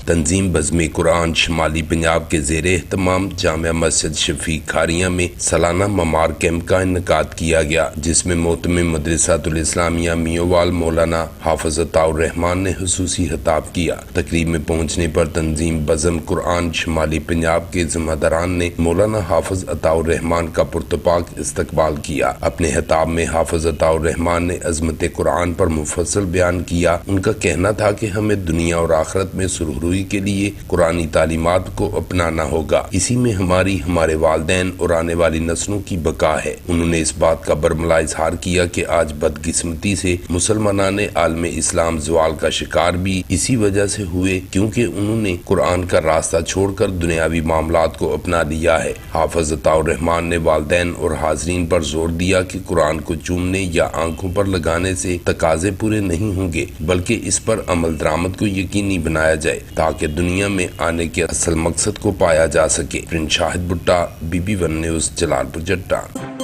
तंजीम बज़्म कुरान शुमाली पंजाब के ज़ेर एहतमाम जामिया मस्जिद शफीक खारिया में सालाना ममार कैंप का इन्नेकाद किया गया, जिसमें मोहतमिम मदरसातुल इस्लामिया मियोवाल मौलाना हाफिज अताउर रहमान ने हुसूसी खिताब किया। तकरीब में पहुँचने पर तंजीम बज़्म कुरान शुमाली पंजाब के ज़िम्मेदारान ने मौलाना हाफिज अताउर रहमान का पुरतपाक इस्तकबाल किया। अपने खिताब में हाफिज अताउर रहमान ने अज़मत कुरान पर मुफस्सल बयान किया। उनका कहना था कि हमें दुनिया और आखिरत में सुरहरुई के लिए कुरानी तालीमात को अपनाना होगा। इसी में हमारे वालिदैन और आने वाली नस्लों की बका है। उन्होंने इस बात का बरमला इजहार किया कि आज बदकिस्मती से मुसलमानान आलम इस्लाम ज़वाल का शिकार भी इसी वजह से हुए, क्योंकि उन्होंने कुरान का रास्ता छोड़कर दुनियावी मामलात को अपना लिया है। हाफिज अताउर रहमान ने वालिदैन और हाजरीन पर जोर दिया कि कुरान को चूमने या आंखों पर लगाने से तकाजे पूरे नहीं होंगे, बल्कि इस पर अमल दरामद को यकीनी बनाया जाए ताकि दुनिया में आने के असल मकसद को पाया जा सके। प्रिंस शाहिद भुट्टा, BB1 न्यूज़, जलालपुर जट्टा।